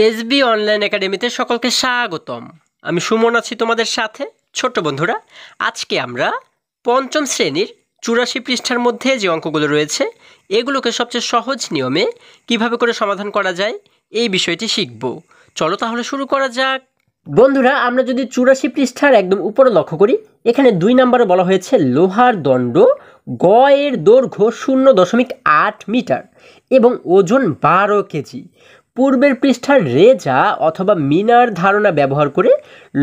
SB online একাডেমিতে সকলকে স্বাগতম। আমি সুমন আছি তোমাদের সাথে। ছোট্ট বন্ধুরা, আজকে আমরা পঞ্চম শ্রেণীর ৮৪ পৃষ্ঠার মধ্যে যে অঙ্কগুলো রয়েছে এগুলোকে সবচেয়ে সহজ নিয়মে কিভাবে করে সমাধান করা যায় এই বিষয়টি শিখব। চলো তাহলে শুরু করা যাক। বন্ধুরা, আমরা যদি ৮৪ পৃষ্ঠার একদম উপরে লক্ষ্য করি, এখানে ২ নম্বরে বলা হয়েছে লোহার দণ্ড গ এর দৈর্ঘ্য ০.৮ মিটার এবং ওজন ১২ কেজি। পূর্বের পৃষ্ঠার রেজা অথবা মিনার ধারণা ব্যবহার করে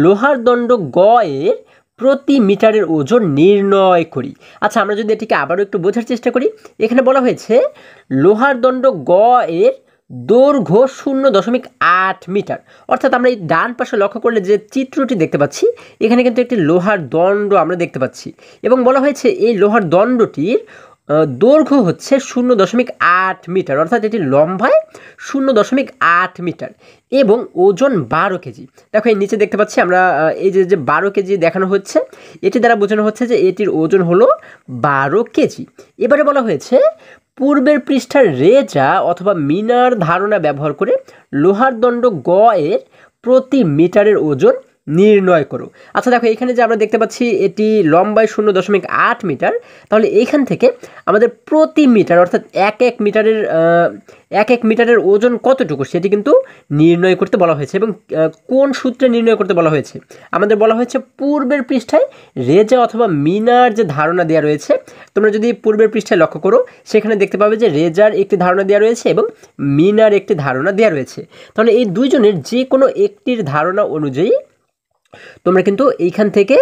লোহার দণ্ড গ এর প্রতি মিটারের ওজন নির্ণয় করি। আচ্ছা, আমরা যদি এটিকে আবারও একটু বোঝার চেষ্টা করি, এখানে বলা হয়েছে লোহার দণ্ড গ এর দৈর্ঘ্য ০.৮ মিটার, অর্থাৎ আমরা এই ডান পাশে লক্ষ্য করলে যে চিত্রটি দেখতে পাচ্ছি, এখানে কিন্তু একটি লোহার দণ্ড আমরা দেখতে পাচ্ছি এবং বলা হয়েছে এই লোহার দণ্ডটির দৈর্ঘ্য হচ্ছে ০.৮ মিটার, অর্থাৎ এটি লম্বায় ০.৮ মিটার এবং ওজন ১২ কেজি। দেখো এই নিচে দেখতে পাচ্ছি আমরা এই যে ১২ কেজি দেখানো হচ্ছে, এটি দ্বারা বোঝানো হচ্ছে যে এটির ওজন হলো ১২ কেজি। এবারে বলা হয়েছে পূর্বের পৃষ্ঠার রেজা অথবা মিনার ধারণা ব্যবহার করে লোহার দণ্ড গ এর প্রতি মিটারের ওজন নির্ণয় করো। আচ্ছা দেখো, এখানে যে আমরা দেখতে পাচ্ছি এটি লম্বায় ০.৮ মিটার, তাহলে এইখান থেকে আমাদের প্রতি মিটার অর্থাৎ এক এক মিটারের ওজন কতটুকু সেটি কিন্তু নির্ণয় করতে বলা হয়েছে। এবং কোন সূত্রে নির্ণয় করতে বলা হয়েছে? আমাদের বলা হয়েছে পূর্বের পৃষ্ঠায় রেজা অথবা মিনার যে ধারণা দেওয়া রয়েছে, তোমরা যদি পূর্বের পৃষ্ঠায় লক্ষ্য করো সেখানে দেখতে পাবে যে রেজার একটি ধারণা দেওয়া রয়েছে এবং মিনার একটি ধারণা দেওয়া রয়েছে। তাহলে এই দুইজনের যে কোনো একটির ধারণা অনুযায়ী তোমরা কিন্তু এইখান থেকে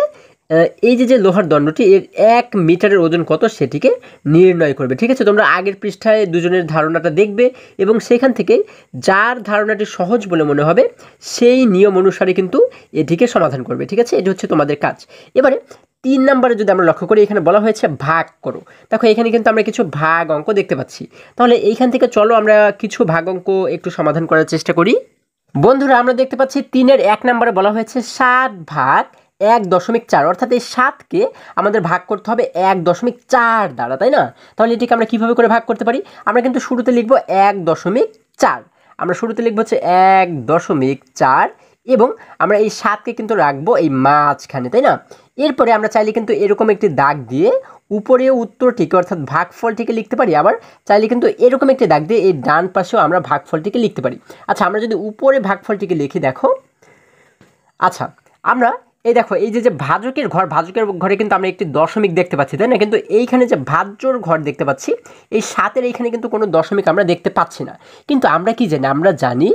এই যে লোহার দণ্ডটি এর ১ মিটারের ওজন কত সেটিকে নির্ণয় করবে। ঠিক আছে, তোমরা আগের পৃষ্ঠায় দুজনের ধারণাটা দেখবে এবং সেখান থেকে যার ধারণাটি সহজ বলে মনে হবে সেই নিয়ম অনুসারে কিন্তু এটিকে সমাধান করবে। ঠিক আছে, এটি হচ্ছে তোমাদের কাজ। এবারে ৩ নম্বরে যদি আমরা লক্ষ্য করি, এখানে বলা হয়েছে ভাগ করো। দেখো এখানে কিন্তু আমরা কিছু ভাগ অঙ্ক দেখতে পাচ্ছি। তাহলে এইখান থেকে চলো আমরা কিছু ভাগ অঙ্ক একটু সমাধান করার চেষ্টা করি। বন্ধুরা, আমরা দেখতে পাচ্ছি ৩-এর ১ নম্বরে বলা হয়েছে ৭ ভাগ ১.৪, অর্থাৎ এই ৭কে আমাদের ভাগ করতে হবে ১.৪ দ্বারা, তাই না? তাহলে এটিকে আমরা কীভাবে করে ভাগ করতে পারি? আমরা কিন্তু শুরুতে লিখব ১.৪, আমরা শুরুতে লিখব হচ্ছে ১.৪ এবং আমরা এই ৭কে কিন্তু রাখবো এই মাঝখানে, তাই না? এরপরে আমরা চাইলে কিন্তু এরকম একটি দাগ দিয়ে উপরে উত্তরটিকে অর্থাৎ ভাগফলটিকে লিখতে পারি, আবার চাইলে কিন্তু এরকম একটি দাগ দিয়ে এই ডান পাশেও আমরা ভাগফলটিকে লিখতে পারি। আচ্ছা, আমরা যদি উপরে ভাগফলটিকে লিখি, দেখো, আচ্ছা আমরা এই দেখো এই যে ভাজকের ঘরে কিন্তু আমরা একটি দশমিক দেখতে পাচ্ছি, তাই না? কিন্তু এইখানে যে ভাজ্যর ঘর দেখতে পাচ্ছি, এই ৭-এর এইখানে কিন্তু কোনো দশমিক আমরা দেখতে পাচ্ছি না। কিন্তু আমরা কি জানি? আমরা জানি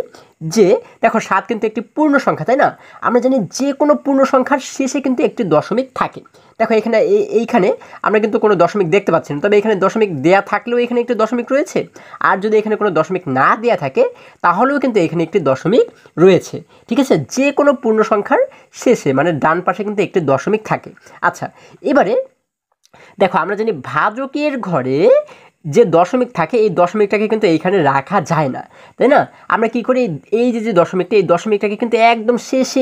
যে দেখো ৭ কিন্তু একটি পূর্ণ সংখ্যা, তাই না? আমরা জানি যে কোনো পূর্ণ সংখ্যার শেষে কিন্তু একটি দশমিক থাকে। দেখো এখানে এইখানে আমরা কিন্তু কোনো দশমিক দেখতে পাচ্ছি না, তবে এখানে দশমিক দেয়া থাকলেও এখানে একটি দশমিক রয়েছে, আর যদি এখানে কোনো দশমিক না দেয়া থাকে তাহলেও কিন্তু এখানে একটি দশমিক রয়েছে। ঠিক আছে, যে কোনো পূর্ণ সংখ্যার শেষে মানে ডান পাশে কিন্তু একটি দশমিক থাকে। আচ্ছা, এবারে দেখো আমরা জানি ভাজকের ঘরে যে দশমিক থাকে এই দশমিকটাকে কিন্তু এইখানে রাখা যায় না, তাই না? আমরা কি করি? এই যে দশমিকটা, এই দশমিকটাকে কিন্তু একদম শেষে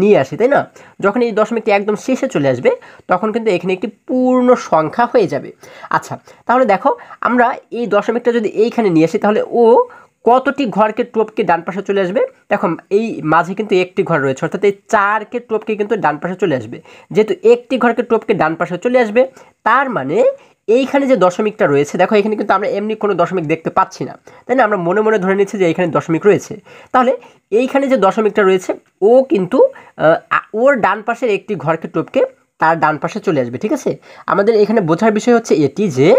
নিয়ে আসি, তাই না? যখন এই দশমিকটি একদম শেষে চলে আসবে তখন কিন্তু এখানে একটি পূর্ণ সংখ্যা হয়ে যাবে। আচ্ছা, তাহলে দেখো আমরা এই দশমিকটা যদি এইখানে নিয়ে আসি তাহলে ও কতটি ঘরকে টপকে ডান পাশে চলে আসবে? দেখো এই মাঝে কিন্তু একটি ঘর রয়েছে, অর্থাৎ এই ৪কে টপকে কিন্তু ডান পাশে চলে আসবে। যেহেতু একটি ঘরকে টপকে ডান পাশে চলে আসবে, তার মানে এইখানে যে দশমিকটা রয়েছে, দেখো এখানে কিন্তু আমরা এমনি কোনো দশমিক দেখতে পাচ্ছি না, তাই না? আমরা মনে মনে ধরে নিচ্ছি যে এইখানে দশমিক রয়েছে। তাহলে এইখানে যে দশমিকটা রয়েছে ও কিন্তু ওর ডান পাশের একটি ঘরকে টপকে তার ডান পাশে চলে আসবে। ঠিক আছে, আমাদের এখানে বোঝার বিষয় হচ্ছে এটি যে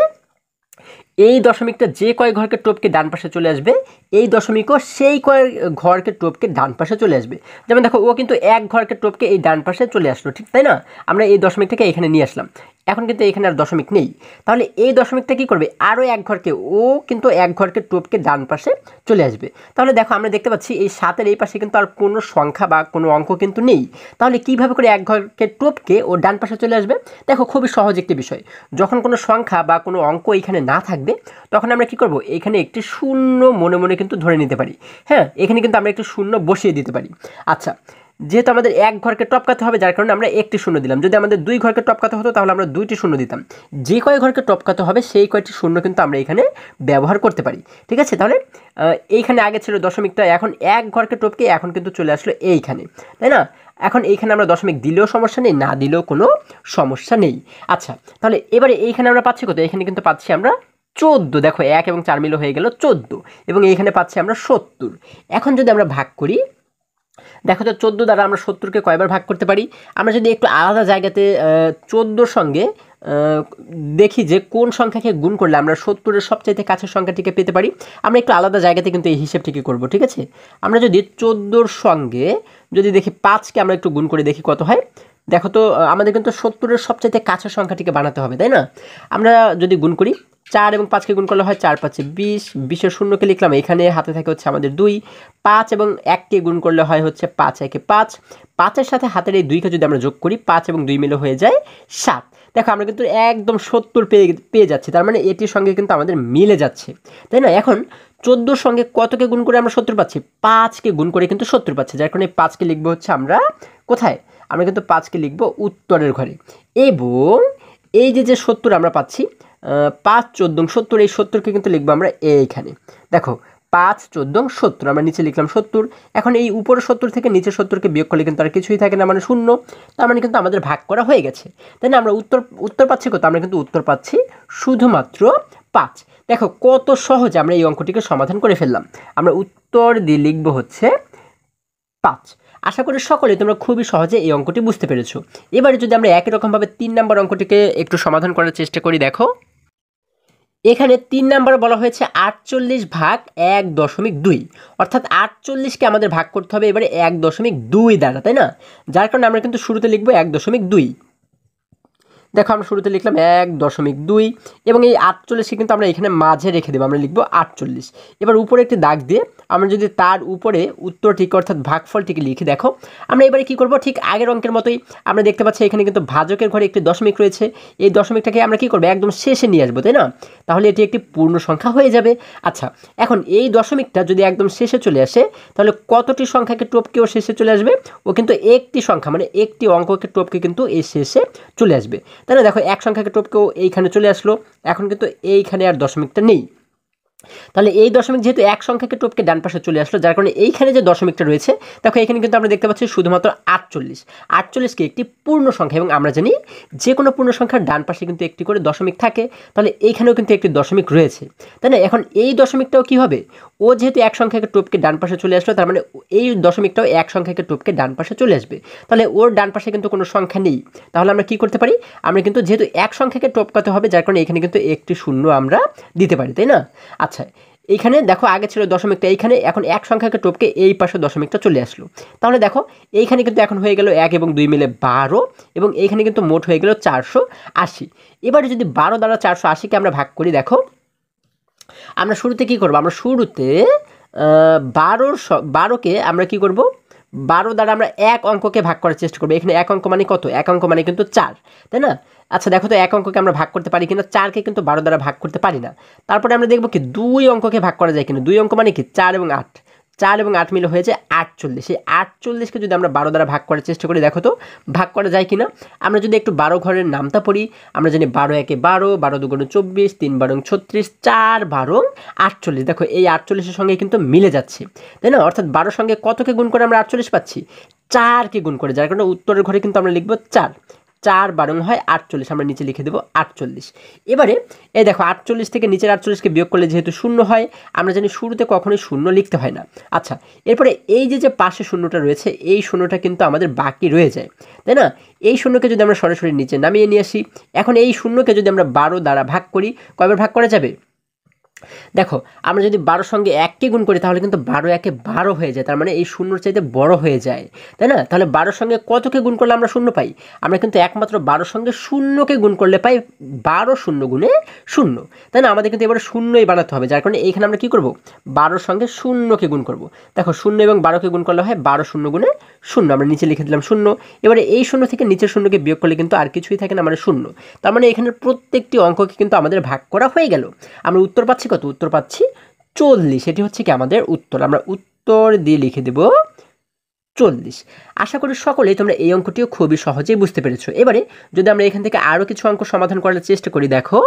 এই দশমিকটা যে কয় ঘরকে টপকে ডান পাশে চলে আসবে এই দশমিকও সেই কয় ঘরকে টপকে ডান পাশে চলে আসবে। যেমন দেখো ও কিন্তু ১ ঘরকে টপকে এই ডান পাশে চলে আসলো, ঠিক তাই না? আমরা এই দশমিকটাকে এখানে নিয়ে আসলাম, এখন কিন্তু এখানে আর দশমিক নেই। তাহলে এই দশমিকটা কী করবে? আরও ১ ঘরকে, ও কিন্তু ১ ঘরকে টপকে ডান পাশে চলে আসবে। তাহলে দেখো আমরা দেখতে পাচ্ছি এই ৭-এর এই পাশে কিন্তু আর কোনো সংখ্যা বা কোনো অঙ্ক কিন্তু নেই। তাহলে কীভাবে করে ১ ঘরকে টপকে ও ডান পাশে চলে আসবে? দেখো খুবই সহজ একটি বিষয়, যখন কোনো সংখ্যা বা কোনো অঙ্ক এখানে না থাকবে তখন আমরা কি করব? এখানে একটি শূন্য মনে মনে কিন্তু ধরে নিতে পারি। হ্যাঁ, এখানে কিন্তু আমরা একটি শূন্য বসিয়ে দিতে পারি। আচ্ছা, যেহেতু আমাদের এক ঘরকে টপকাতে হবে যার কারণে আমরা একটি শূন্য দিলাম। যদি আমাদের দুই ঘরকে টপকাতে হতো তাহলে আমরা দুইটি শূন্য দিতাম। যে কয় ঘরকে টপকাতে হবে সেই কয়টি শূন্য কিন্তু আমরা এখানে ব্যবহার করতে পারি। ঠিক আছে, তাহলে এইখানে আগে ছিল দশমিকটা, এখন এক ঘরকে টপকে এখন কিন্তু চলে আসলো এইখানে, তাই না? এখন এইখানে আমরা দশমিক দিলেও সমস্যা নেই, না দিলেও কোনো সমস্যা নেই। আচ্ছা, তাহলে এবারে এইখানে আমরা পাচ্ছি কত? এখানে কিন্তু পাচ্ছি আমরা 14। দেখো 1 এবং 4 মিলে হয়ে গেল 14, এবং এইখানে পাচ্ছি আমরা 70। এখন যদি আমরা ভাগ করি, দেখো তো 14 দ্বারা আমরা 70কে কয়বার ভাগ করতে পারি? আমরা যদি একটু আলাদা জায়গাতে 14 সঙ্গে দেখি যে কোন সংখ্যাকে গুণ করলে আমরা 70-এর সবচাইতে কাছের সংখ্যাটিকে পেতে পারি, আমরা একটু আলাদা জায়গাতে কিন্তু এই হিসেবটিকে করব। ঠিক আছে, আমরা যদি 14-র সঙ্গে যদি দেখি 5কে আমরা একটু গুণ করে দেখি কত হয়। দেখো তো আমাদের কিন্তু 70-এর সবচাইতে কাছের সংখ্যাটিকে বানাতে হবে, তাই না? আমরা যদি গুণ করি, 4 এবং 5কে গুণ করলে হয় 4 5 20, 20-এর শূন্যকে লিখলাম, এখানে হাতে থাকে হচ্ছে আমাদের 2, 5 এবং 1কে গুণ করলে হয় হচ্ছে 5 1 5, 5-এর সাথে হাতের এই 2কে যদি আমরা যোগ করি, 5 এবং 2 মিলে হয়ে যায় 7। দেখো আমরা কিন্তু একদম 70 পেয়ে যাচ্ছি, তার মানে এটির সঙ্গে কিন্তু আমাদের মিলে যাচ্ছে, তাই না? এখন 14-র সঙ্গে কতকে গুণ করে আমরা 70 পাচ্ছি? 5কে গুণ করে কিন্তু 70 পাচ্ছি, যার কারণে 5কে লিখবো হচ্ছে আমরা কোথায়? আমরা কিন্তু 5কে লিখবো উত্তরের ঘরে। এবং এই যে 70 আমরা পাচ্ছি, 5 14 70, এই 70কে কিন্তু লিখবো আমরা এইখানে। দেখো 5 14 70, আমরা নিচে লিখলাম 70। এখন এই উপরে 70 থেকে নিচে 70কে বিয়োগ করলে কিন্তু আর কিছুই থাকে না, মানে শূন্য। তার মানে কিন্তু আমাদের ভাগ করা হয়ে গেছে, তাই না? আমরা উত্তর পাচ্ছি কত? আমরা কিন্তু উত্তর পাচ্ছি শুধুমাত্র 5। দেখো কত সহজে আমরা এই অঙ্কটিকে সমাধান করে ফেললাম। আমরা উত্তর দিয়ে লিখবো হচ্ছে 5। আশা করি সকলে তোমরা খুবই সহজে এই অঙ্কটি বুঝতে পেরেছো। এবারে যদি আমরা একই রকমভাবে 3 নম্বর অঙ্কটিকে একটু সমাধান করার চেষ্টা করি, দেখো এখানে 3 নাম্বার বলা হয়েছে 48 ভাগ 1.2, অর্থাৎ 48কে আমাদের ভাগ করতে হবে এবারে 1.2 দ্বারা, তাই না? যার কারণে আমরা কিন্তু শুরুতে লিখবো 1.2। দেখো আমরা শুরুতে লিখলাম 1.2, এবং এই 48কে কিন্তু আমরা এখানে মাঝে রেখে দেবো, আমরা লিখবো 48। এবার উপরে একটি দাগ দিয়ে আমরা যদি তার উপরে উত্তরটিকে অর্থাৎ ভাগফলটিকে লিখে, দেখো আমরা এবারে কি করব? ঠিক আগের অঙ্কের মতোই আমরা দেখতে পাচ্ছি এখানে কিন্তু ভাজকের ঘরে একটি দশমিক রয়েছে, এই দশমিকটাকে আমরা কি করব? একদম শেষে নিয়ে আসবো, তাই না? তাহলে এটি একটি পূর্ণ সংখ্যা হয়ে যাবে। আচ্ছা, এখন এই দশমিকটা যদি একদম শেষে চলে আসে তাহলে কতটি সংখ্যাকে টপকেও শেষে চলে আসবে? ও কিন্তু একটি সংখ্যা, মানে একটি অঙ্ককে টপকে কিন্তু এই শেষে চলে আসবে। তাহলে দেখো এক সংখ্যাকে টপকেও এইখানে চলে আসলো, এখন কিন্তু এইখানে আর দশমিকটা নেই। তাহলে এই দশমিক যেহেতু এক সংখ্যাকে টপকে ডান পাশে চলে আসলো, যার কারণে এইখানে যে দশমিকটা রয়েছে, দেখো এখানে কিন্তু আমরা দেখতে পাচ্ছি শুধুমাত্র 48। 48কে একটি পূর্ণ সংখ্যা, এবং আমরা জানি যে কোনো পূর্ণ সংখ্যার ডান পাশে কিন্তু একটি করে দশমিক থাকে, তাহলে এইখানেও কিন্তু একটি দশমিক রয়েছে, তাই না? এখন এই দশমিকটাও কি হবে? ও যেহেতু এক সংখ্যাকে টপকে ডান পাশে চলে আসলো, তার মানে এই দশমিকটাও এক সংখ্যাকে টপকে ডান পাশে চলে আসবে। তাহলে ওর ডান পাশে কিন্তু কোনো সংখ্যা নেই, তাহলে আমরা কি করতে পারি? আমরা কিন্তু যেহেতু এক সংখ্যাকে টপকাতে হবে, যার কারণে এখানে কিন্তু একটি শূন্য আমরা দিতে পারি, তাই না? আচ্ছা, এইখানে দেখো আগে ছিল দশমিকটা এইখানে, এখন এক সংখ্যাকে টপকে এই পাশে দশমিকটা চলে আসলো, তাহলে দেখো এইখানে কিন্তু এখন হয়ে গেল 1 এবং 2 মিলে 12, এবং এইখানে কিন্তু মোট হয়ে গেল 480। এবারে যদি 12 দ্বারা 480কে আমরা ভাগ করি, দেখো আমরা শুরুতে কি করব? আমরা শুরুতে 12কে আমরা কি করব? 12 দ্বারা আমরা এক অঙ্ককে ভাগ করার চেষ্টা করবো। এখানে এক অঙ্ক মানে কত? এক অঙ্ক মানে কিন্তু 4, তাই না? আচ্ছা দেখো তো এক অঙ্ককে আমরা ভাগ করতে পারি কিনা? 4কে কিন্তু 12 দ্বারা ভাগ করতে পারি না। তারপরে আমরা দেখবো কি 2 অঙ্ককে ভাগ করা যায় কিনা। 2 অঙ্ক মানে কি? 4 এবং 8, 4 এবং 8 মিলে হয়েছে 48। এই 48কে যদি আমরা 12 দ্বারা ভাগ করার চেষ্টা করি, দেখো তো ভাগ করা যায় কিনা। আমরা যদি একটু 12 ঘরের নামতা পড়ি, আমরা জানি 12 একে 12, 12 দুগুণে 24, 3 12 36, 4 12 48। দেখো এই 48-এর সঙ্গে কিন্তু মিলে যাচ্ছে, তাই না? অর্থাৎ 12 সঙ্গে কতকে গুণ করে আমরা 48 পাচ্ছি? 4কে গুণ করে, যার কারণে উত্তরের ঘরে কিন্তু আমরা লিখবো 4। 4 12 হয় 48, আমরা নিচে লিখে দেবো 48। এবারে এই দেখো 48 থেকে নিচের 48কে বিয়োগ করলে যেহেতু শূন্য হয়, আমরা জানি শুরুতে কখনোই শূন্য লিখতে হয় না। আচ্ছা, এরপরে এই যে পাশে শূন্যটা রয়েছে, এই শূন্যটা কিন্তু আমাদের বাকি রয়ে যায়, তাই না? এই শূন্যকে যদি আমরা সরাসরি নিচে নামিয়ে নিয়ে আসি, এখন এই শূন্যকে যদি আমরা 12 দ্বারা ভাগ করি, কয়বার ভাগ করা যাবে? দেখো আমরা যদি 12 সঙ্গে 1কে গুণ করি তাহলে কিন্তু 12 একে 12 হয়ে যায়, তার মানে এই শূন্যর চাইতে বড় হয়ে যায়, তাই না? তাহলে 12 সঙ্গে কতকে গুণ করলে আমরা শূন্য পাই? আমরা কিন্তু একমাত্র 12 সঙ্গে শূন্যকে গুণ করলে পাই 12 শূন্য গুণে শূন্য, তাই না? আমাদের কিন্তু এবারে শূন্যই বানাতে হবে, যার কারণে এইখানে আমরা কি করব? 12 সঙ্গে শূন্যকে গুণ করব। দেখো 0 এবং 12কে গুণ করলে হয় 12 শূন্য গুণে শূন্য, আমরা নিচে লিখে দিলাম শূন্য। এবারে এই শূন্য থেকে নিচের শূন্যকে বিয়োগ করলে কিন্তু আর কিছুই থাকে না, মানে শূন্য। তার মানে এখানে প্রত্যেকটি অঙ্ককে কিন্তু আমাদের ভাগ করা হয়ে গেল। আমরা উত্তর পাচ্ছি কত? উত্তর পাচ্ছি 40। এটি হচ্ছে কি আমাদের উত্তর। আমরা উত্তর দিয়ে লিখে দেব 40। আশা করি সকলেই তোমরা এই অঙ্কটিও খুবই সহজেই বুঝতে পেরেছো। এবারে যদি আমরা এখান থেকে আরও কিছু অঙ্ক সমাধান করার চেষ্টা করি, দেখো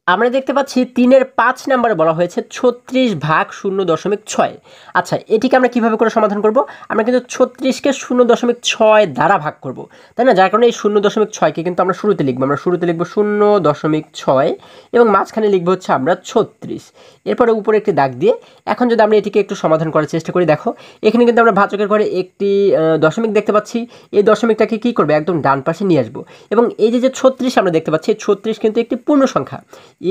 আমরা দেখতে পাচ্ছি 3-এর 5 নম্বরে বলা হয়েছে 36 ভাগ 0.6। আচ্ছা, এটিকে আমরা কিভাবে করে সমাধান করব? আমরা কিন্তু 36কে 0.6 দ্বারা ভাগ করব, তাই না? যার কারণে এই 0.6কে কিন্তু আমরা শুরুতে লিখবো। আমরা শুরুতে লিখবো 0.6 এবং মাঝখানে লিখবো হচ্ছে আমরা 36, এরপরে উপরে একটি দাগ দিয়ে এখন যদি আমরা এটিকে একটু সমাধান করার চেষ্টা করি, দেখো এখানে কিন্তু আমরা ভাজকের ঘরে একটি দশমিক দেখতে পাচ্ছি। এই দশমিকটাকে কী করবে? একদম ডান পাশে নিয়ে আসবো এবং এই যে 36 আমরা দেখতে পাচ্ছি, 36 কিন্তু একটি পূর্ণ সংখ্যা।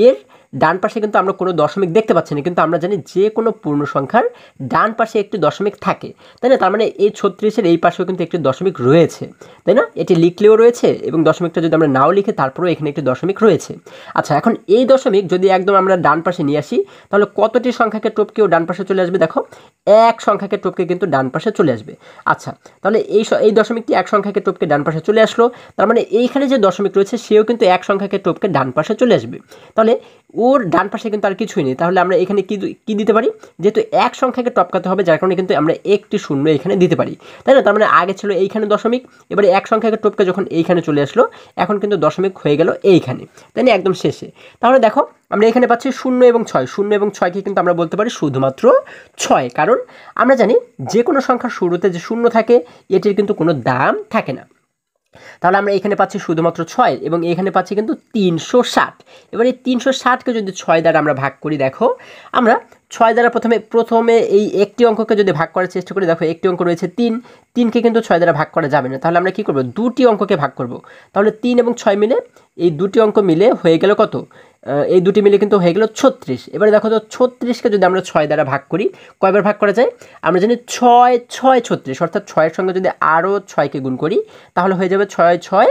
এর ডান পাশে কিন্তু আমরা কোনো দশমিক দেখতে পাচ্ছি না, কিন্তু আমরা জানি যে কোনো পূর্ণ সংখ্যার ডান পাশে একটি দশমিক থাকে, তাই না? তার মানে এই 36-এর এই পাশেও কিন্তু একটি দশমিক রয়েছে, তাই না? এটি লিখলেও রয়েছে এবং দশমিকটা যদি আমরা নাও লিখে তারপরেও এখানে একটি দশমিক রয়েছে। আচ্ছা, এখন এই দশমিক যদি একদম আমরা ডান পাশে নিয়ে আসি, তাহলে কতটি সংখ্যাকে টপকেও ডান পাশে চলে আসবে? দেখো এক সংখ্যাকে টপকে কিন্তু ডান পাশে চলে আসবে। আচ্ছা, তাহলে এই দশমিকটি এক সংখ্যাকে টপকে ডান পাশে চলে আসলো, তার মানে এইখানে যে দশমিক রয়েছে সেও কিন্তু এক সংখ্যাকে টপকে ডান পাশে চলে আসবে। তাহলে ওর ডান পাশে কিন্তু আর কিছুই নেই, তাহলে আমরা এখানে কি দিতে পারি? যেহেতু এক সংখ্যাকে টপকাতে হবে, যার কারণে কিন্তু আমরা একটি শূন্য এখানে দিতে পারি, তাই না? তার মানে আগে ছিল এইখানে দশমিক, এবারে এক সংখ্যাকে টপকে যখন এইখানে চলে আসলো, এখন কিন্তু দশমিক হয়ে গেল এইখানে, তাই না? একদম শেষে। তাহলে দেখো আমরা এখানে পাচ্ছি 0 এবং 6। 0 এবং 6কে কিন্তু আমরা বলতে পারি শুধুমাত্র 6, কারণ আমরা জানি যে কোনো সংখ্যার শুরুতে যে শূন্য থাকে এটির কিন্তু কোনো দাম থাকে না। তাহলে আমরা এখানে পাচ্ছি শুধুমাত্র 6 এবং এখানে পাচ্ছি কিন্তু 360। এবার এই 360কে যদি 6 দ্বারা আমরা ভাগ করি, দেখো আমরা 6 দ্বারা প্রথমে এই একটি অঙ্ককে যদি ভাগ করার চেষ্টা করি, দেখো একটি অঙ্ক রয়েছে 3কে কিন্তু 6 দ্বারা ভাগ করা যাবে না। তাহলে আমরা কি করব? দুটি অঙ্ককে ভাগ করব। তাহলে 3 এবং 6 মিলে এই দুটি অঙ্ক মিলে হয়ে গেল কত? এই দুটি মিলে কিন্তু হয়ে গেল 36। এবারে দেখো তো 36কে যদি আমরা 6 দ্বারা ভাগ করি, কয়বার ভাগ করা যায়? আমরা জানি 6 6 36, অর্থাৎ 6-এর সঙ্গে যদি আরও 6কে গুণ করি তাহলে হয়ে যাবে 6 6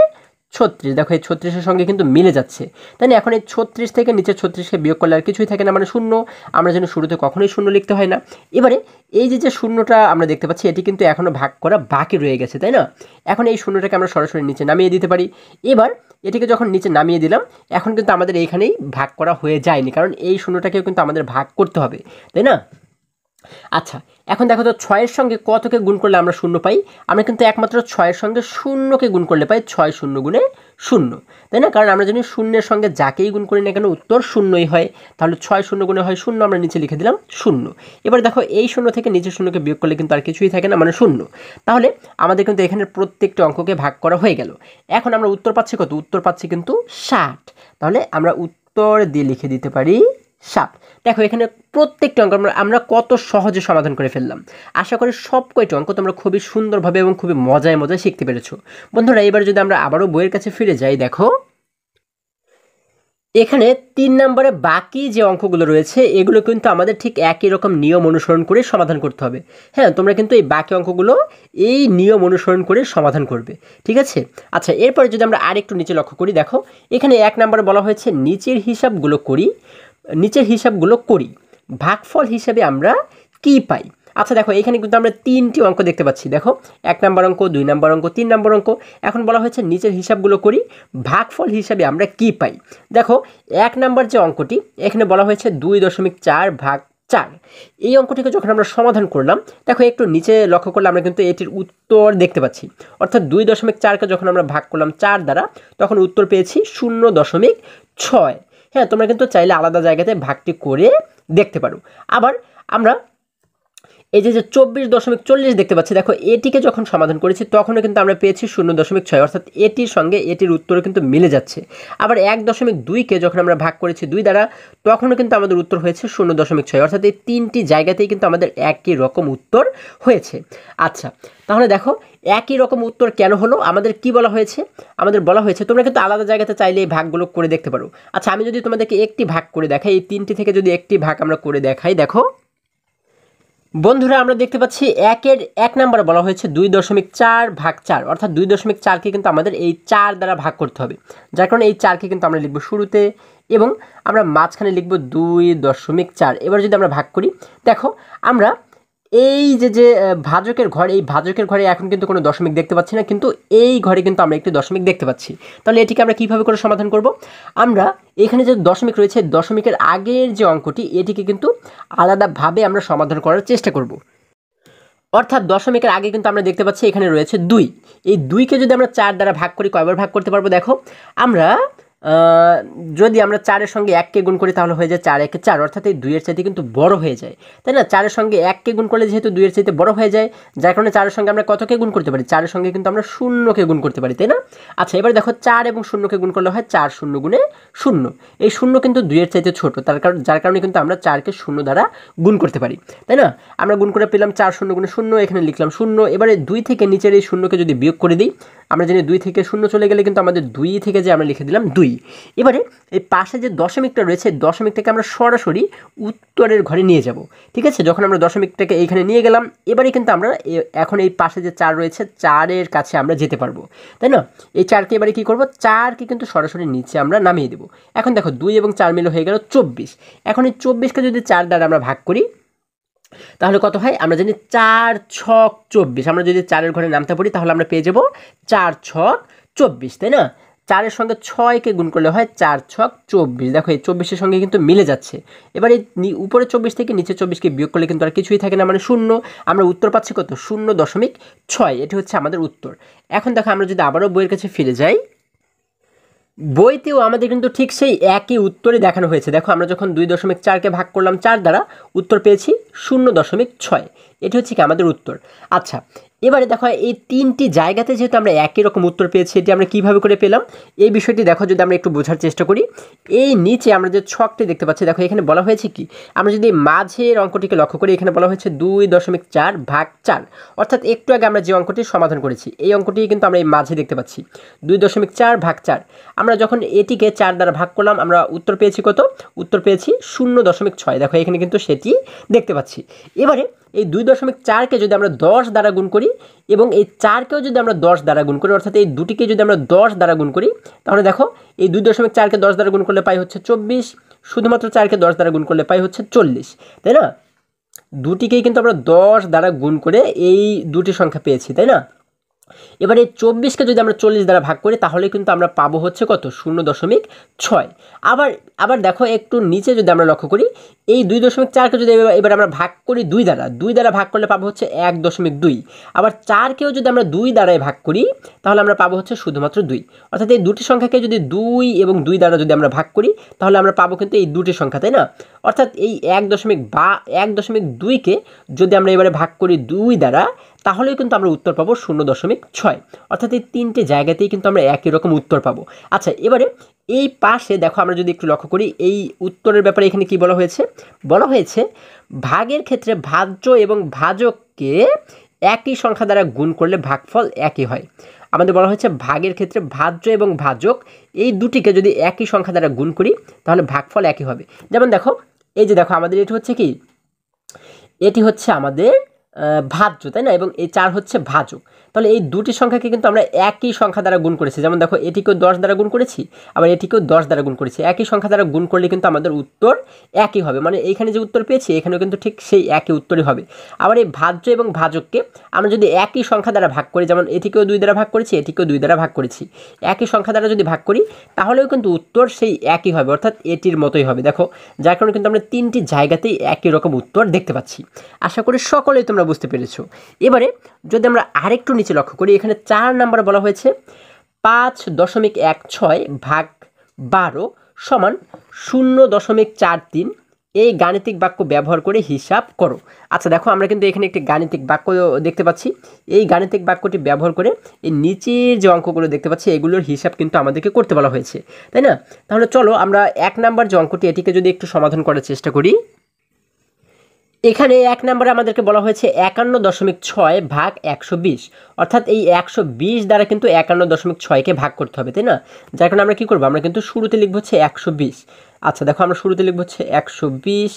36। দেখো এই 36-এর সঙ্গে কিন্তু মিলে যাচ্ছে, তাই না? এখন এই 36 থেকে নিচে 36কে বিয়োগ করলে আর কিছুই থাকে না, মানে শূন্য। আমরা জানি শুরুতে কখনোই শূন্য লিখতে হয় না। এবারে এই যে শূন্যটা আমরা দেখতে পাচ্ছি, এটি কিন্তু এখনও ভাগ করা বাকি রয়ে গেছে, তাই না? এখন এই শূন্যটাকে আমরা সরাসরি নিচে নামিয়ে দিতে পারি। এবার এটিকে যখন নিচে নামিয়ে দিলাম, এখন কিন্তু আমাদের এইখানেই ভাগ করা হয়ে যায়নি, কারণ এই শূন্যটাকেও কিন্তু আমাদের ভাগ করতে হবে, তাই না? আচ্ছা, এখন দেখো তো 6-এর সঙ্গে কতকে গুণ করলে আমরা শূন্য পাই? আমরা কিন্তু একমাত্র 6-এর সঙ্গে শূন্যকে গুণ করলে পাই 6 শূন্য গুণে শূন্য, তাই না? কারণ আমরা জানি শূন্যের সঙ্গে যাকেই গুণ করি না কেন উত্তর শূন্যই হয়। তাহলে 6 শূন্য গুণে হয় শূন্য, আমরা নিচে লিখে দিলাম শূন্য। এবার দেখো এই শূন্য থেকে নিচে শূন্যকে বিয়োগ করলে কিন্তু আর কিছুই থাকে না, মানে শূন্য। তাহলে আমাদের কিন্তু এখানে প্রত্যেকটি অঙ্ককে ভাগ করা হয়ে গেল। এখন আমরা উত্তর পাচ্ছি কত? উত্তর পাচ্ছি কিন্তু 60। তাহলে আমরা উত্তর দিয়ে লিখে দিতে পারি 7। দেখো এখানে প্রত্যেকটি অঙ্ক আমরা কত সহজে সমাধান করে ফেললাম। আশা করি সব কয়টি অঙ্ক তোমরা খুবই সুন্দরভাবে এবং খুবই মজায় মজায় শিখতে পেরেছো। বন্ধুরা, এবার যদি আমরা আবারও বইয়ের কাছে ফিরে যাই, দেখো এখানে 3 নম্বরে বাকি যে অঙ্কগুলো রয়েছে এগুলো কিন্তু আমাদের ঠিক একই রকম নিয়ম অনুসরণ করে সমাধান করতে হবে। হ্যাঁ, তোমরা কিন্তু এই বাকি অঙ্কগুলো এই নিয়ম অনুসরণ করে সমাধান করবে, ঠিক আছে? আচ্ছা, এরপরে যদি আমরা আরেকটু নিচে লক্ষ্য করি, দেখো এখানে 1 নম্বরে বলা হয়েছে নিচের হিসাবগুলো করি ভাগফল হিসাবে আমরা কি পাই? আচ্ছা দেখো এখানে কিন্তু আমরা 3টি অঙ্ক দেখতে পাচ্ছি। দেখো 1 নম্বর অঙ্ক, 2 নম্বর অঙ্ক, 3 নম্বর অঙ্ক। এখন বলা হয়েছে নিচের হিসাবগুলো করি ভাগফল হিসাবে আমরা কি পাই? দেখো 1 নম্বর যে অঙ্কটি এখানে বলা হয়েছে 2.4 ভাগ 4। এই অঙ্কটিকে যখন আমরা সমাধান করলাম, দেখো একটু নিচে লক্ষ্য করলে আমরা কিন্তু এটির উত্তর দেখতে পাচ্ছি। অর্থাৎ 2.4কে যখন আমরা ভাগ করলাম 4 দ্বারা, তখন উত্তর পেয়েছি 0.6। হ্যাঁ, তোমরা কিন্তু চাইলে আলাদা জায়গাতে ভাগটি করে দেখতে পারো। আবার আমরা এই যে 24.40 দেখতে পাচ্ছি, দেখো এটিকে যখন সমাধান করেছি তখনও কিন্তু আমরা পেয়েছি 0.6, অর্থাৎ এটির সঙ্গে এটির উত্তর কিন্তু মিলে যাচ্ছে। আবার 1.2কে যখন আমরা ভাগ করেছি 2 দ্বারা, তখনও কিন্তু আমাদের উত্তর হয়েছে 0.6, অর্থাৎ এই 3টি জায়গাতেই কিন্তু আমাদের একই রকম উত্তর হয়েছে। আচ্ছা, তাহলে দেখো একই রকম উত্তর কেন হলো? আমাদের কি বলা হয়েছে? আমাদের বলা হয়েছে তোমরা কিন্তু আলাদা জায়গাতে চাইলে এই ভাগগুলো করে দেখতে পারো। আচ্ছা, আমি যদি তোমাদেরকে একটি ভাগ করে দেখাই, এই 3টি থেকে যদি একটি ভাগ আমরা করে দেখাই, দেখো বন্ধুরা আমরা দেখতে পাচ্ছি 1 নম্বরে বলা হয়েছে 2.4 ভাগ 4, অর্থাৎ 2.4কে কিন্তু আমাদের এই 4 দ্বারা ভাগ করতে হবে। যার কারণে এই 4কে কিন্তু আমরা লিখব শুরুতে এবং আমরা মাঝখানে লিখব 2.4। এবার যদি আমরা ভাগ করি, দেখো আমরা এই যে ভাজকের ঘর, এই ভাজকের ঘরে এখন কিন্তু কোনো দশমিক দেখতে পাচ্ছি না, কিন্তু এই ঘরে কিন্তু আমরা একটি দশমিক দেখতে পাচ্ছি। তাহলে এটিকে আমরা কীভাবে করে সমাধান করব? আমরা এখানে যে দশমিক রয়েছে, দশমিকের আগের যে অঙ্কটি এটিকে কিন্তু আলাদাভাবে আমরা সমাধান করার চেষ্টা করব। অর্থাৎ দশমিকের আগে কিন্তু আমরা দেখতে পাচ্ছি এখানে রয়েছে 2। এই 2কে যদি আমরা 4 দ্বারা ভাগ করি কয়বার ভাগ করতে পারবো দেখো, আমরা যদি আমরা 4-এর সঙ্গে 1কে গুণ করি তাহলে হয়ে যায় 4 1 4, অর্থাৎ এই 2-এর চাইতে কিন্তু বড় হয়ে যায়, তাই না? 4-এর সঙ্গে 1কে গুণ করলে যেহেতু 2-এর চাইতে বড় হয়ে যায়, যার কারণে 4-এর সঙ্গে আমরা কতকে গুণ করতে পারি? 4-এর সঙ্গে কিন্তু আমরা 0কে গুণ করতে পারি, তাই না? আচ্ছা, এবার দেখো 4 এবং 0কে গুণ করলে হয় 4 0 গুণে 0। এই 0 কিন্তু 2-এর চাইতে ছোট, যার কারণে কিন্তু আমরা 4কে 0 দ্বারা গুণ করতে পারি, তাই না? আমরা গুণ করে পেলাম 4 0 গুণে 0, এখানে লিখলাম 0। এবারে 2 থেকে নিচের এই 0কে যদি বিয়োগ করে দিই, আমরা জানি 2 থেকে 0 চলে গেলে কিন্তু আমাদের 2 থেকে যে আমরা লিখে দিলাম 2। এবারে এই পাশে যে দশমিকটা রয়েছে, দশমিকটাকে আমরা সরাসরি উত্তরের ঘরে নিয়ে যাব, ঠিক আছে? যখন আমরা দশমিকটাকে এইখানে নিয়ে গেলাম, এবারে কিন্তু আমরা এখন এই পাশে যে 4 রয়েছে 4-এর কাছে আমরা যেতে পারবো, তাই না? এই 4কে এবারে কী করবো, 4কে কিন্তু সরাসরি নিচে আমরা নামিয়ে দেবো। এখন দেখো 2 এবং 4 মিলে হয়ে গেল 24। এখন এই 24কে যদি 4 দ্বারা আমরা ভাগ করি তাহলে কত হয়? আমরা জানি 4 6 24। আমরা যদি 4-এর ঘরে নামতে পারি তাহলে আমরা পেয়ে যাব 4 6 24, তাই না? 4-এর সঙ্গে 6কে গুণ করলে হয় 4 6 24। দেখো এই 24-এর সঙ্গে কিন্তু মিলে যাচ্ছে। এবার এই উপরে 24 থেকে নিচে 24কে বিয়োগ করলে কিন্তু আর কিছুই থাকে না, মানে 0। আমরা উত্তর পাচ্ছি কত? 0.6। এটি হচ্ছে আমাদের উত্তর। এখন দেখো আমরা যদি আবারও বইয়ের কাছে ফিরে যাই, বইতেও আমাদের কিন্তু ঠিক সেই একই উত্তরই দেখানো হয়েছে। দেখো আমরা যখন 2.4কে ভাগ করলাম 4 দ্বারা, উত্তর পেয়েছি 0.6। এটি হচ্ছে কি আমাদের উত্তর। আচ্ছা, এবারে দেখো এই 3টি জায়গাতে যেহেতু আমরা একই রকম উত্তর পেয়েছি, এটি আমরা কীভাবে করে পেলাম এই বিষয়টি দেখো যদি আমরা একটু বোঝার চেষ্টা করি। এই নিচে আমরা যে ছকটি দেখতে পাচ্ছি, দেখো এখানে বলা হয়েছে কি, আমরা যদি মাঝের অঙ্কটিকে লক্ষ্য করি, এখানে বলা হয়েছে 2.4 ভাগ 4, অর্থাৎ একটু আগে আমরা যে অঙ্কটির সমাধান করেছি এই অঙ্কটি কিন্তু আমরা এই মাঝে দেখতে পাচ্ছি 2.4 ভাগ 4। আমরা যখন এটিকে 4 দ্বারা ভাগ করলাম, আমরা উত্তর পেয়েছি কত? উত্তর পেয়েছি 0.6। দেখো এখানে কিন্তু সেটি দেখতে পাচ্ছি। এবারে এই 2.4কে যদি আমরা 10 দ্বারা গুণ করি এবং এই 4কেও যদি আমরা 10 দ্বারা গুণ করি, অর্থাৎ এই দুটিকে যদি আমরা 10 দ্বারা গুণ করি, তাহলে দেখো এই 2.4কে 10 দ্বারা গুণ করলে পাই হচ্ছে 24, শুধুমাত্র 4কে 10 দ্বারা গুণ করলে পাই হচ্ছে 40, তাই না? দুটিকেই কিন্তু আমরা 10 দ্বারা গুণ করে এই দুটি সংখ্যা পেয়েছি, তাই না? এবার এই 24কে যদি আমরা 40 দ্বারা ভাগ করি তাহলে কিন্তু আমরা পাবো হচ্ছে কত? 0.6। আবার দেখো একটু নিচে যদি আমরা লক্ষ্য করি, এই 2.4কে যদি এবার আমরা ভাগ করি 2 দ্বারা ভাগ করলে পাবো হচ্ছে 1.2। আবার 4কেও যদি আমরা 2 দ্বারায় ভাগ করি তাহলে আমরা পাবো হচ্ছে শুধুমাত্র 2। অর্থাৎ এই দুটি সংখ্যাকে যদি 2 এবং 2 দ্বারা যদি আমরা ভাগ করি তাহলে আমরা পাবো কিন্তু এই দুটি সংখ্যা, তাই না? অর্থাৎ এই 1.2কে যদি আমরা এবারে ভাগ করি 2 দ্বারা তাহলেও কিন্তু আমরা উত্তর পাবো 0.6। অর্থাৎ এই 3টে জায়গাতেই কিন্তু আমরা একই রকম উত্তর পাবো। আচ্ছা, এবারে এই পাশে দেখো আমরা যদি একটু লক্ষ্য করি এই উত্তরের ব্যাপারে এখানে কি বলা হয়েছে? বলা হয়েছে ভাগের ক্ষেত্রে ভাজ্য এবং ভাজককে একই সংখ্যা দ্বারা গুণ করলে ভাগফল একই হয়। আমাদের বলা হয়েছে ভাগের ক্ষেত্রে ভাজ্য এবং ভাজক এই দুটিকে যদি একই সংখ্যা দ্বারা গুণ করি তাহলে ভাগফল একই হবে। যেমন দেখো এই যে দেখো আমাদের এটি হচ্ছে কি, এটি হচ্ছে আমাদের ভাজ্য, তাই না? এবং এই 4 হচ্ছে ভাজক। তাহলে এই দুটি সংখ্যাকে কিন্তু আমরা একই সংখ্যা দ্বারা গুণ করেছি। যেমন দেখো এটিকেও 10 দ্বারা গুণ করেছি, আবার এটিকেও 10 দ্বারা গুণ করেছি। একই সংখ্যা দ্বারা গুণ করলে কিন্তু আমাদের উত্তর একই হবে, মানে এইখানে যে উত্তর পেয়েছি এখানেও কিন্তু ঠিক সেই একই উত্তরই হবে। আবার এই ভাজ্য এবং ভাজককে আমরা যদি একই সংখ্যা দ্বারা ভাগ করি, যেমন এটিকেও 2 দ্বারা ভাগ করেছি, এটিকেও 2 দ্বারা ভাগ করেছি, একই সংখ্যা দ্বারা যদি ভাগ করি তাহলেও কিন্তু উত্তর সেই একই হবে, অর্থাৎ এটির মতোই হবে। দেখো যার কারণে কিন্তু আমরা 3টি জায়গাতেই একই রকম উত্তর দেখতে পাচ্ছি। আশা করি সকলেই তোমরা বুঝতে পেরেছো। এবারে যদি আমরা আরেকটু নিচে লক্ষ্য করি, এখানে 4 নাম্বার বলা হয়েছে 5.16 ভাগ 12 সমান 0.43, এই গাণিতিক বাক্য ব্যবহার করে হিসাব করো। আচ্ছা দেখো আমরা কিন্তু এখানে একটি গাণিতিক বাক্য দেখতে পাচ্ছি। এই গাণিতিক বাক্যটি ব্যবহার করে এই নিচের যে অঙ্কগুলো দেখতে পাচ্ছি এগুলোর হিসাব কিন্তু আমাদেরকে করতে বলা হয়েছে, তাই না? তাহলে চলো আমরা 1 নাম্বার যে অঙ্কটি এটিকে যদি একটু সমাধান করার চেষ্টা করি। এখানে 1 নম্বরে আমাদেরকে বলা হয়েছে 51.6 ভাগ 120, অর্থাৎ এই 120 দ্বারা কিন্তু 51.6কে ভাগ করতে হবে, তাই না? যার কারণে আমরা কী করবো, আমরা কিন্তু শুরুতে লিখবো হচ্ছে 120। আচ্ছা দেখো আমরা শুরুতে লিখবো হচ্ছে 120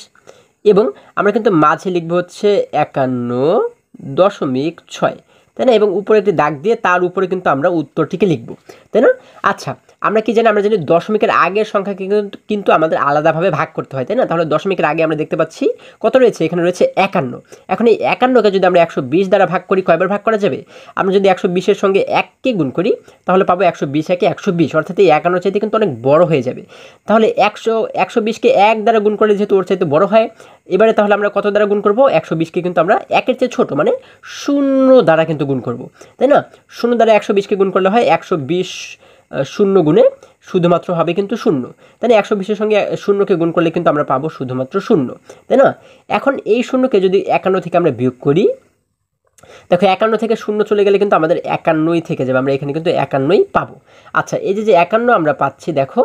এবং আমরা কিন্তু মাঝে লিখবো হচ্ছে 51.6, তাই না? এবং উপরে একটি দাগ দিয়ে তার উপরে কিন্তু আমরা উত্তরটিকে লিখবো, তাই না? আচ্ছা আমরা কি জানি, আমরা জানি দশমিকের আগের সংখ্যাকে কিন্তু আমাদের আলাদাভাবে ভাগ করতে হয়, তাই না? তাহলে দশমিকের আগে আমরা দেখতে পাচ্ছি কত রয়েছে, এখানে রয়েছে 51। এখন এই 51কে যদি আমরা 120 দ্বারা ভাগ করি কয়বার ভাগ করা যাবে? আমরা যদি 120-এর সঙ্গে 1কে গুণ করি তাহলে পাবো 120 একে 120, অর্থাৎ এই 51 চাইতে কিন্তু অনেক বড় হয়ে যাবে। তাহলে 120কে 1 দ্বারা গুণ করলে যেহেতু ওর চাইতে বড় হয়, এবারে তাহলে আমরা কত দ্বারা গুণ করব? 120কে কিন্তু আমরা 1-এর চেয়ে ছোটো মানে 0 দ্বারা কিন্তু গুণ করব, তাই না? 0 দ্বারা 120কে গুণ করলে হয় 120 0 গুণে শুধুমাত্র হবে কিন্তু 0, তাই না? 120-এর সঙ্গে 0কে গুণ করলে কিন্তু আমরা পাবো শুধুমাত্র 0, তাই না? এখন এই 0কে যদি 51 থেকে আমরা বিয়োগ করি, দেখো 51 থেকে 0 চলে গেলে কিন্তু আমাদের 51ই থেকে যাবে, আমরা এখানে কিন্তু 51ই পাবো। আচ্ছা, এই যে 51 আমরা পাচ্ছি, দেখো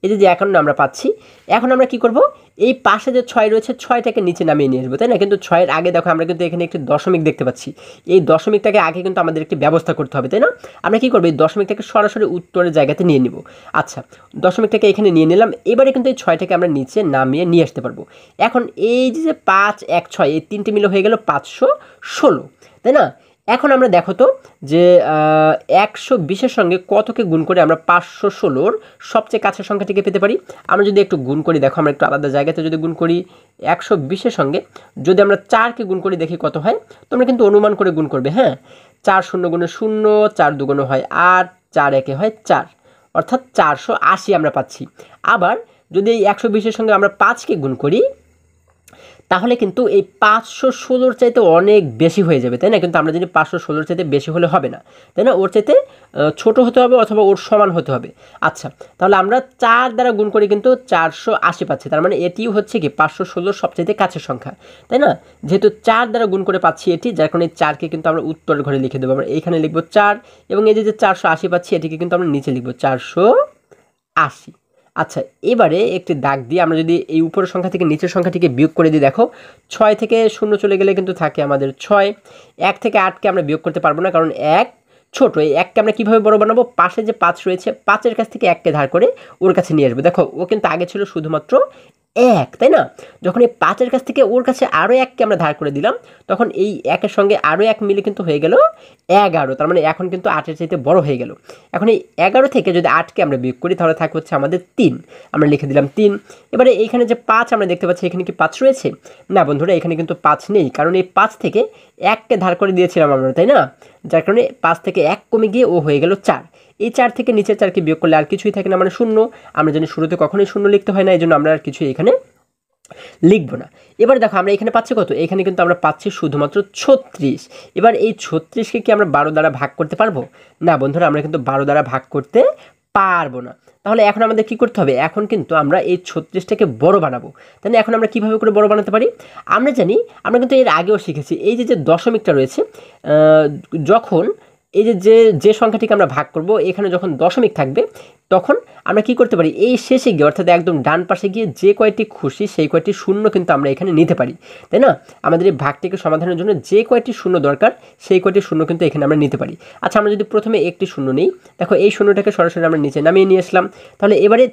এই যে 51 আমরা পাচ্ছি, এখন আমরা কি করব? এই পাশে যে 6 রয়েছে 6টাকে নিচে নামিয়ে নিয়ে আসবো, তাই না? কিন্তু 6-এর আগে দেখো আমরা কিন্তু এখানে একটি দশমিক দেখতে পাচ্ছি, এই দশমিকটাকে আগে কিন্তু আমাদের একটি ব্যবস্থা করতে হবে, তাই না? আমরা কি করবো? এই দশমিকটাকে সরাসরি উত্তরের জায়গাতে নিয়ে নিব। আচ্ছা, দশমিকটাকে এখানে নিয়ে নিলাম, এবারে কিন্তু এই 6টাকে আমরা নিচে নামিয়ে নিয়ে আসতে পারবো। এখন এই যে 5, 1, 6 এই তিনটে মিলে হয়ে গেল 516, তাই না? এখন আমরা দেখো তো যে 120-এর সঙ্গে কতকে গুণ করে আমরা 516-র সবচেয়ে কাছের সংখ্যাটিকে পেতে পারি? আমরা যদি একটু গুণ করি, দেখো আমরা একটু আলাদা জায়গাতে যদি গুণ করি, 120-এর সঙ্গে যদি আমরা 4কে গুণ করি দেখি কত হয়। তোমরা কিন্তু অনুমান করে গুণ করবে, হ্যাঁ? 4 0 গুণে 0, 4 2 হয় 8, 4 1 হয় 4, অর্থাৎ 480 আমরা পাচ্ছি। আবার যদি এই 120-এর সঙ্গে আমরা 5কে গুণ করি তাহলে কিন্তু এই 516-র চাইতে অনেক বেশি হয়ে যাবে, তাই না? কিন্তু আমরা জানি 516-র চাইতে বেশি হলে হবে না, তাই না? ওর চাইতে ছোট হতে হবে অথবা ওর সমান হতে হবে। আচ্ছা, তাহলে আমরা 4 দ্বারা গুণ করে কিন্তু 480 পাচ্ছি, তার মানে এটিও হচ্ছে কি 516-র সবচাইতে কাছের সংখ্যা, তাই না? যেহেতু 4 দ্বারা গুণ করে পাচ্ছি এটি, যার কারণে 4কে কিন্তু আমরা উত্তরের ঘরে লিখে দেবো। আমরা এইখানে লিখবো 4, এবং এই যে 480 পাচ্ছি এটিকে কিন্তু আমরা নিচে লিখবো 480। আচ্ছা, এবারে একটি দাগ দিয়ে আমরা যদি এই উপরের সংখ্যা থেকে নিচের সংখ্যাটিকে বিয়োগ করে দিই, দেখো 6 থেকে 0 চলে গেলে কিন্তু থাকে আমাদের 6, 1 থেকে 8কে আমরা বিয়োগ করতে পারবো না, কারণ 1 ছোট। এই 1কে আমরা কীভাবে বড় বানাবো? পাশে যে 5 রয়েছে 5-এর কাছ থেকে 1কে ধার করে ওর কাছে নিয়ে আসবো। দেখো ও কিন্তু আগে ছিল শুধুমাত্র 1, তাই না? যখন এই 5-এর কাছ থেকে ওর কাছে আরও 1কে আমরা ধার করে দিলাম, তখন এই 1-এর সঙ্গে আরও 1 মিলে কিন্তু হয়ে গেল 11, তার মানে এখন কিন্তু 8-এর চাইতে বড় হয়ে গেল। এখন এই 11 থেকে যদি 8কে আমরা বিয়োগ করি তাহলে থাকে হচ্ছে আমাদের 3, আমরা লিখে দিলাম 3। এবারে এইখানে যে 5 আমরা দেখতে পাচ্ছি, এখানে কি 5 রয়েছে? না বন্ধুরা, এখানে কিন্তু 5 নেই, কারণ এই 5 থেকে 1কে ধার করে দিয়েছিলাম আমরা, তাই না? যার কারণে 5 থেকে 1 কমে গিয়ে ও হয়ে গেল 4। এই 4 থেকে নিচের 4কে বিয়োগ করলে আর কিছুই থাকে না, মানে 0। আমরা জানি শুরুতে কখনোই 0 লিখতে হয় না, এই জন্য আমরা আর কিছুই এখানে লিখবো না। এবার দেখো আমরা এখানে পাচ্ছি কত? এখানে কিন্তু আমরা পাচ্ছি শুধুমাত্র 36। এবার এই 36কে কি আমরা 12 দ্বারা ভাগ করতে পারবো? না বন্ধুরা, আমরা কিন্তু 12 দ্বারা ভাগ করতে পারবো না। তাহলে এখন আমাদের কি করতে হবে? এখন কিন্তু আমরা এই 36টাকে বড় বানাবো, তাহলে এখন আমরা কিভাবে করে বড় বানাতে পারি? আমরা জানি, আমরা কিন্তু এর আগেও শিখেছি, এই যে দশমিকটা রয়েছে, যখন এই যে সংখ্যাটিকে আমরা ভাগ করব, এখানে যখন দশমিক থাকবে তখন আমরা কি করতে পারি? এই শেষে গিয়ে, অর্থাৎ একদম ডান পাশে গিয়ে যে কয়টি খুশি সেই কয়টি শূন্য কিন্তু আমরা এখানে নিতে পারি, তাই না? আমাদের এই ভাগটিকে সমাধানের জন্য যে কয়টি শূন্য দরকার সেই কয়টি শূন্য কিন্তু এখানে আমরা নিতে পারি। আচ্ছা, আমরা যদি প্রথমে একটি শূন্য নিই, দেখো এই শূন্যটাকে সরাসরি আমরা নিচে নামিয়ে নিয়ে আসলাম, তাহলে এবারে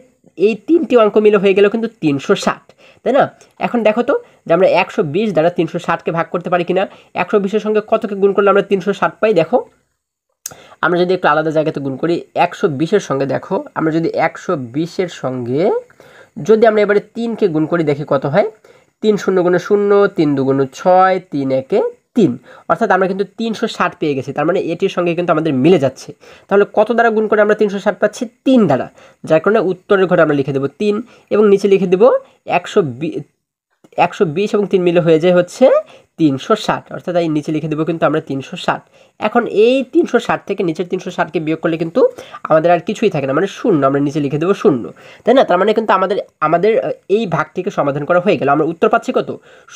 এই 3টি অঙ্ক মিলে হয়ে গেল কিন্তু 360, তাই না? এখন দেখো তো যে আমরা 120 দ্বারা 360কে ভাগ করতে পারি কিনা। 120-এর সঙ্গে কতকে গুণ করলে আমরা 360 পাই? দেখো আমরা যদি একটু আলাদা জায়গাতে গুণ করি, 120-এর সঙ্গে, দেখো আমরা যদি 120-এর সঙ্গে যদি আমরা এবারে 3কে গুণ করি দেখি কত হয়। 3 0 গুণে 0, 3 2 গুণে 6, 3 1 3, অর্থাৎ আমরা কিন্তু 360 পেয়ে গেছি, তার মানে এটির সঙ্গে কিন্তু আমাদের মিলে যাচ্ছে। তাহলে কত দ্বারা গুণ করে আমরা 360 পাচ্ছি? 3 দ্বারা, যার কারণে উত্তরের ঘরে আমরা লিখে দেবো 3, এবং নিচে লিখে দেবো 120 এবং 3 মিলে হয়ে যায় হচ্ছে 360, অর্থাৎ এই নিচে লিখে দেবো কিন্তু আমরা 360। এখন এই 360 থেকে নিচের 360কে বিয়োগ করলে কিন্তু আমাদের আর কিছুই থাকে না, মানে 0, আমরা নিচে লিখে দেবো 0, তাই না? তার মানে কিন্তু আমাদের এই ভাগটিকে সমাধান করা হয়ে গেল। আমরা উত্তর পাচ্ছি কত?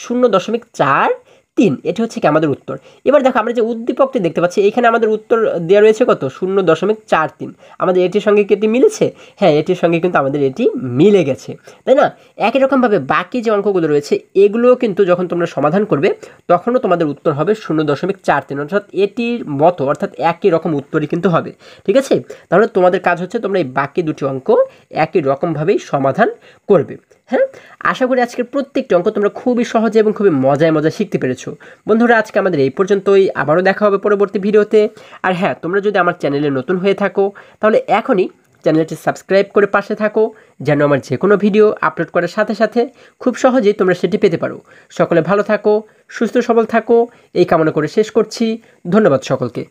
0.43, এটি হচ্ছে কি আমাদের উত্তর। এবার দেখো আমরা যে উদ্দীপকটি দেখতে পাচ্ছি, এখানে আমাদের উত্তর দেওয়া রয়েছে কত? 0.43। আমাদের এটির সঙ্গে কি এটি মিলেছে? হ্যাঁ, এটির সঙ্গে কিন্তু আমাদের এটি মিলে গেছে, তাই না? একই রকমভাবে বাকি যে অঙ্কগুলো রয়েছে এগুলোও কিন্তু যখন তোমরা সমাধান করবে তখনও তোমাদের উত্তর হবে 0.43, অর্থাৎ এটির মতো, অর্থাৎ একই রকম উত্তরই কিন্তু হবে, ঠিক আছে? তাহলে তোমাদের কাজ হচ্ছে তোমরা এই বাকি দুটি অঙ্ক একই রকমভাবেই সমাধান করবে। হ্যাঁ, আশা করি আজকের প্রত্যেকটি অঙ্ক তোমরা খুবই সহজে এবং খুবই মজায় শিখতে পেরেছো। বন্ধুরা, আজকে আমাদের এই পর্যন্তই, আবারও দেখা হবে পরবর্তী ভিডিওতে। আর হ্যাঁ, তোমরা যদি আমার চ্যানেলে নতুন হয়ে থাকো তাহলে এখনই চ্যানেলটি সাবস্ক্রাইব করে পাশে থাকো, যেন আমার যে কোনো ভিডিও আপলোড করার সাথে সাথে খুব সহজেই তোমরা সেটি পেতে পারো। সকলে ভালো থাকো, সুস্থ সবল থাকো, এই কামনা করে শেষ করছি। ধন্যবাদ সকলকে।